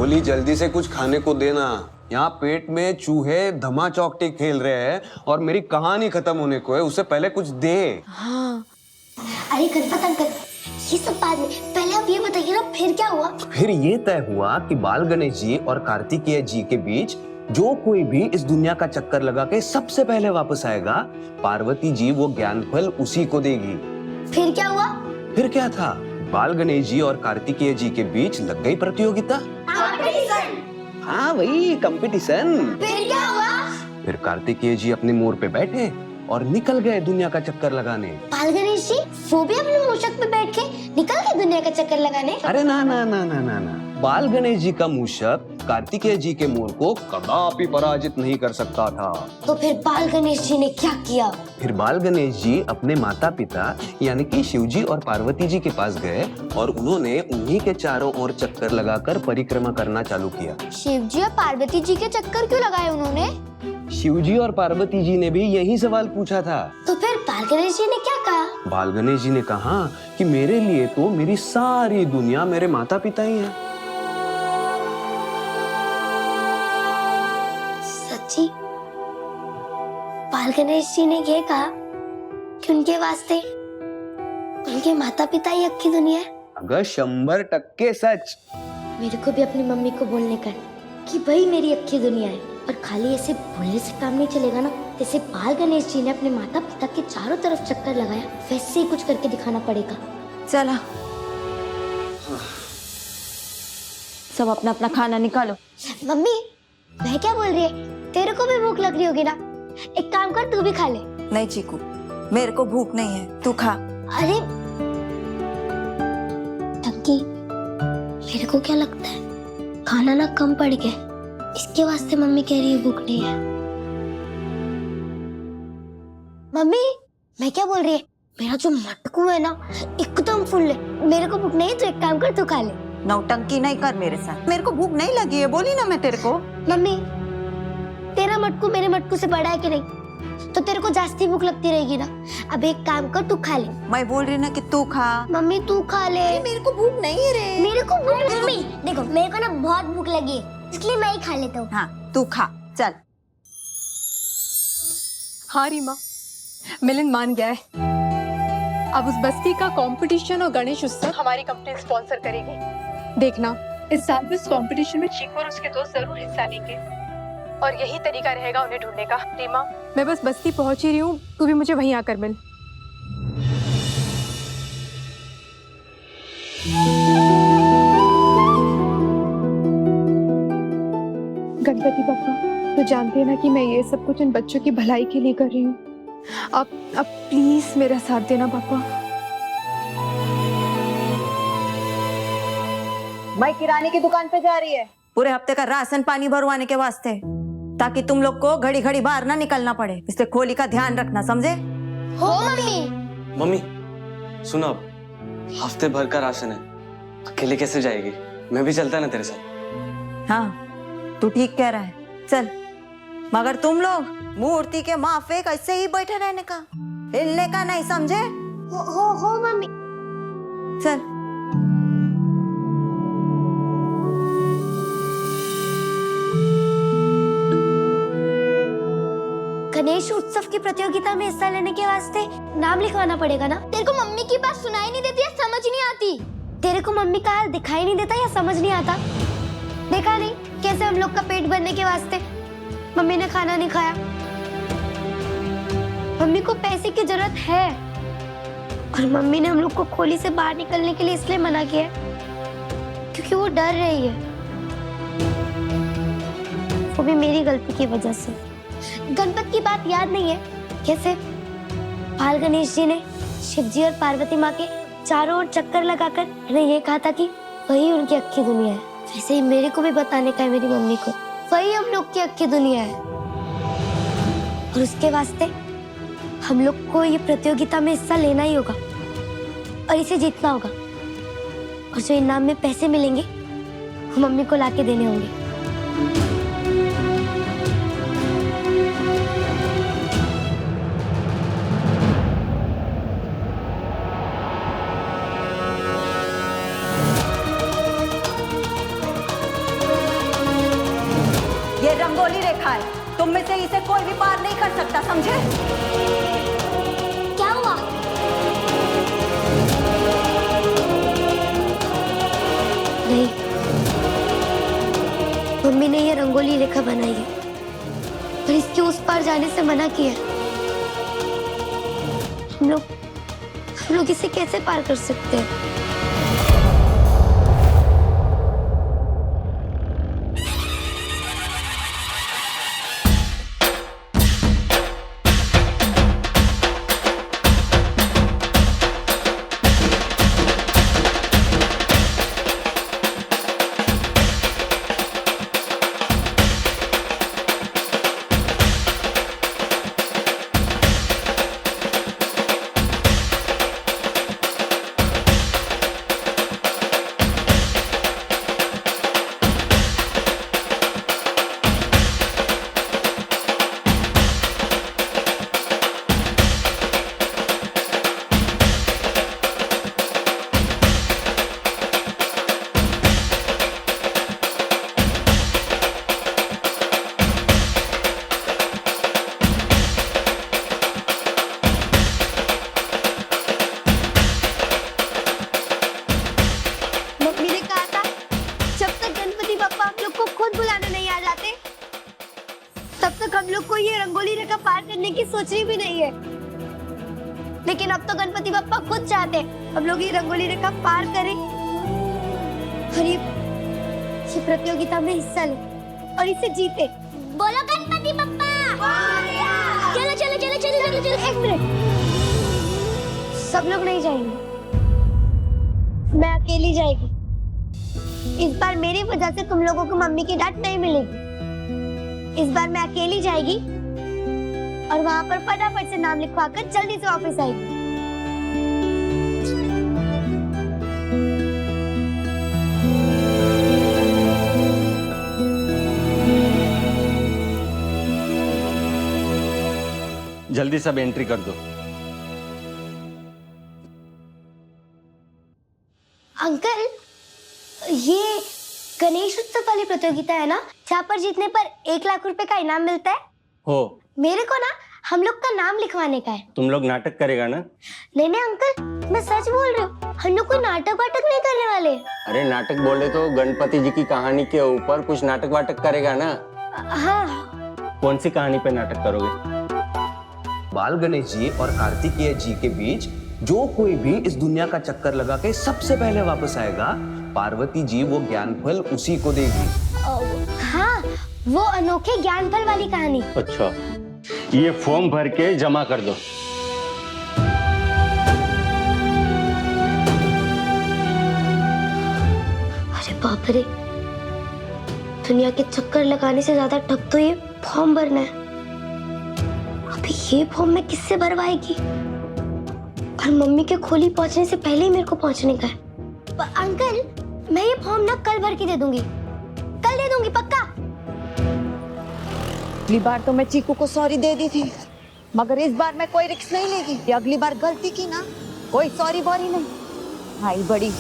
बोली जल्दी से कुछ खाने को देना। यहाँ पेट में चूहे धमा चौकटी खेल रहे हैं और मेरी कहानी खत्म होने को है, उससे पहले कुछ दे। हाँ। अरे गणपत अंकल, ये सब बाद में, पहले आप ये बताइए ना फिर क्या हुआ? फिर ये तय हुआ कि बाल गणेश जी और कार्तिकेय जी के बीच जो कोई भी इस दुनिया का चक्कर लगा के सबसे पहले वापस आएगा, पार्वती जी वो ज्ञान फल उसी को देगी। फिर क्या हुआ? फिर क्या था, बाल गणेश जी और कार्तिकेय जी के बीच लग गई प्रतियोगिता। हाँ वही कंपटीशन। फिर क्या हुआ? फिर कार्तिकेय जी अपने मोर पे बैठे और निकल गए दुनिया का चक्कर लगाने। बाल गणेश जी वो भी अपने मूषक पे बैठ के निकल गए दुनिया का चक्कर लगाने? अरे ना ना ना ना ना ना, बाल गणेश जी का मूषक कार्तिकेय जी के मोर को कदापि पराजित नहीं कर सकता था। तो फिर बाल गणेश जी ने क्या किया? फिर बाल गणेश जी अपने माता पिता यानी कि शिव जी और पार्वती जी के पास गए और उन्होंने उन्हीं के चारों ओर चक्कर लगाकर परिक्रमा करना चालू किया। शिव जी और पार्वती जी के चक्कर क्यों लगाए उन्होंने? शिव जी और पार्वती जी ने भी यही सवाल पूछा था। तो फिर बाल गणेश जी ने क्या कहा? बाल गणेश जी ने कहा कि मेरे लिए तो मेरी सारी दुनिया मेरे माता पिता ही हैं। सच्ची? बाल गणेश जी ने ये कहा कि उनके वास्ते उनके माता पिता ही अक्की दुनिया है? अगर 100% सच। मेरे को भी अपनी मम्मी को बोलने का कि भाई मेरी अक्की दुनिया है, और खाली ऐसे बोलने से काम नहीं चलेगा ना। जैसे बाल गणेश जी ने अपने माता पिता के चारों तरफ चक्कर लगाया, वैसे ही कुछ करके दिखाना पड़ेगा। चला, सब अपना अपना खाना निकालो। मम्मी मैं क्या बोल रही है, तेरे को भी भूख लग रही होगी ना, एक काम कर तू भी खा ले। नहीं चीकू, मेरे को भूख नहीं है, तू खा। अरे टंकी, मेरे को क्या लगता है खाना ना कम पड़ गया, इसके वास्ते मम्मी कह रही है भूख नहीं है। मम्मी मैं क्या बोल रही है, मेरा जो मटकू है ना एकदम फुल है, मेरे को भूख नहीं, तो एक काम कर तू खा ले। नौटंकी नहीं कर मेरे साथ, मेरे को भूख नहीं लगी है, बोली ना मैं तेरे को। मम्मी तेरा मटकू मेरे मटकू से बड़ा है कि नहीं, तो तेरे को जास्ती भूख लगती रहेगी ना। अब एक काम कर तू खा ले। मैं बोल रही ना कि तू खा। मम्मी तू खा ले। मेरे को भूख नहीं है रे। मेरे को भूख, मम्मी देखो मेरे को ना बहुत भूख लगी है, इसलिए मैं ही खा लेता हूँ। हाँ तू खा, चल। हाँ रीमा, मिलन मान गया है। अब उस बस्ती का कंपटीशन और गणेश उत्सव हमारी कंपनी स्पॉन्सर करेगी। देखना इस साल भी इस कंपटीशन में चीकू और उसके दोस्त जरूर हिस्सा लेंगे, और यही तरीका रहेगा उन्हें ढूंढने का। रीमा मैं बस बस्ती पहुंच ही रही हूँ, तू भी मुझे वहीं आकर मिल। गणपति बप्पा, तो जानते हैं ना कि मैं ये सब कुछ इन बच्चों की भलाई के लिए कर रही हूँ। अब प्लीज मेरा साथ देना पापा। मैं किराने की दुकान पे जा रही है, पूरे हफ्ते का राशन पानी भरवाने के वास्ते, ताकि तुम लोग को घड़ी घड़ी बाहर ना निकलना पड़े। इसलिए खोली का ध्यान रखना, समझे? हो मम्मी। मम्मी सुनो, अब हफ्ते भर का राशन है, अकेले कैसे जाएगी? मैं भी चलता ना तेरे साथ। हाँ तू ठीक कह रहा है, चल। मगर तुम लोग मूर्ति के माफिक ऐसे ही बैठे रहने का, हिलने का नहीं, समझे? हो मम्मी। चल। गणेश उत्सव की प्रतियोगिता में हिस्सा लेने के वास्ते नाम लिखवाना पड़ेगा ना। तेरे को मम्मी की बात सुनाई नहीं देती या समझ नहीं आती? तेरे को मम्मी का हाल दिखाई नहीं देता या समझ नहीं आता? देखा नहीं कैसे हम लोग का पेट भरने के वास्ते मम्मी ने खाना नहीं खाया। मम्मी को पैसे की जरूरत है, और मम्मी ने हम लोग को खोली से बाहर निकलने के लिए इसलिए मना किया क्योंकि वो डर रही है, वो भी मेरी गलती की वजह से। गणपत की बात याद नहीं है कैसे बाल गणेश जी ने शिव जी और पार्वती माँ के चारों ओर चक्कर लगाकर उन्हें ये कहा था कि वही उनकी अक्खी दुनिया है। वैसे ही मेरे को भी बताने का है मेरी मम्मी को, वही हम लोग की अक्खी दुनिया है, और उसके वास्ते हम लोग को ये प्रतियोगिता में हिस्सा लेना ही होगा और इसे जीतना होगा, और जो इनाम में पैसे मिलेंगे वो मम्मी को लाके देने होंगे। पार नहीं कर सकता, समझे? क्या हुआ? नहीं, मम्मी ने ये रंगोली रेखा बनाई है और इसके उस पार जाने से मना किया है। हम लोग इसे कैसे पार कर सकते हैं? हम लोग को ये रंगोली रेखा पार करने की सोचनी भी नहीं है, लेकिन अब तो गणपति बप्पा खुद चाहते हैं हम लोग ये रंगोली रेखा पार करें और ये प्रतियोगिता में हिस्सा लें और इसे जीते। बोलो गणपति बप्पा! चलो चलो चलो चलो चलो चलो, एक मिनट, सब लोग नहीं जाएंगे, मैं अकेली जाएगी। इस बार मेरी वजह से तुम लोगों को मम्मी की डांट नहीं मिलेगी। इस बार मैं अकेली जाएगी और वहां पर फटाफट से नाम लिखवा कर जल्दी से वापस आएगी। जल्दी सब एंट्री कर दो। अंकल, ये गणेश उत्सव वाली प्रतियोगिता है ना, जहाँ पर जीतने पर 1 लाख रुपए का इनाम मिलता है? हो, मेरे को ना हम लोग का नाम लिखवाने का है। तुम लोग नाटक करेगा ना? नहीं नहीं अंकल, मैं सच बोल रही हूँ, हम लोग कोई नाटक वाटक नहीं करने वाले। अरे नाटक बोले तो गणपति जी की कहानी के ऊपर कुछ नाटक वाटक करेगा ना? हाँ। कौन सी कहानी पे नाटक करोगे? बाल गणेश जी और कार्तिकेय जी के बीच जो कोई भी इस दुनिया का चक्कर लगा के सबसे पहले वापस आएगा, पार्वती जी वो ज्ञान फल उसी को देगी। हाँ, वो अनोखे ज्ञान फल वाली कहानी। अच्छा, ये फॉर्म भर के जमा कर दो। अरे बाप रे, दुनिया के चक्कर लगाने से ज्यादा ठग तो ये फॉर्म भरना है। अभी ये फॉर्म मैं किससे भरवाएगी? और मम्मी के खोली पहुंचने से पहले ही मेरे को पहुंचने का है। अंकल, मैं ये फॉर्म ना कल भर के दे दूंगी, कल दे दूंगी पक्का। अगली बार तो मैं चीकू को सॉरी दे दी थी, मगर इस बार मैं कोई रिस्क नहीं लेगी। ये अगली बार गलती की ना, कोई सॉरी बॉरी नहीं। भाई बड़ी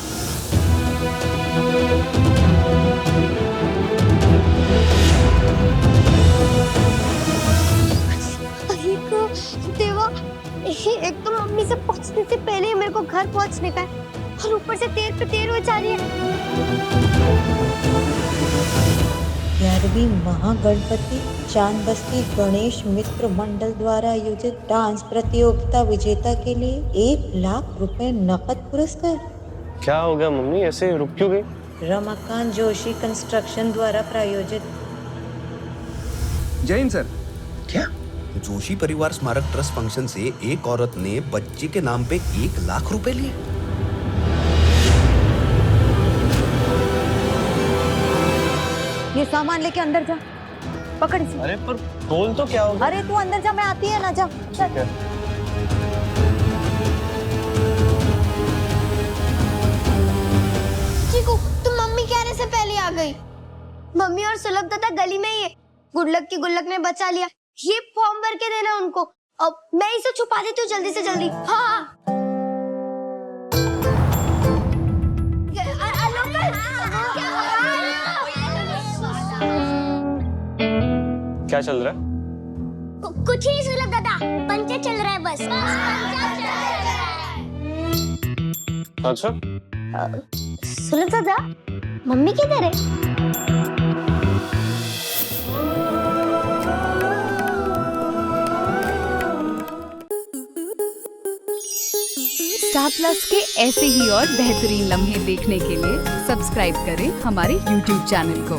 देवा, एक तो मम्मी से पहुंचने से पहले ही मेरे को घर पहुंचने का है और ऊपर से देर पे देर हो जा रही है। 11वीं महागणपति चांदबस्ती गणेश मित्र मंडल द्वारा आयोजित डांस प्रतियोगिता विजेता के लिए 1 लाख रुपए नकद पुरस्कार। क्या हो गया मम्मी, ऐसे रुक क्यों गई? रमाकांत जोशी कंस्ट्रक्शन द्वारा प्रायोजित। जय हिंद सर। क्या जोशी परिवार स्मारक ट्रस्ट फंक्शन से एक औरत ने बच्चे के नाम पे 1 लाख रुपए लिए? ये सामान लेके अंदर जा, पकड़ इसे। अरे पर बोल तो क्या होगा? अरे तू अंदर जा, मैं आती है ना, जा चल। चीकू, तुम मम्मी के आने से पहले आ गई। मम्मी और सुलभ दादा गली में ही है, गुल्लक की गुल्लक ने बचा लिया। ये फॉर्म भर के देना उनको। अब मैं इसे छुपा देती हूँ जल्दी से जल्दी। हाँ। क्या चल रहा है? कुछ ही नहीं सुलभ दादा, पंचर चल रहा है बस। अच्छा, सुलभ दादा, मम्मी किधर है? स्टार प्लस के ऐसे ही और बेहतरीन लम्हे देखने के लिए सब्सक्राइब करें हमारे YouTube चैनल को।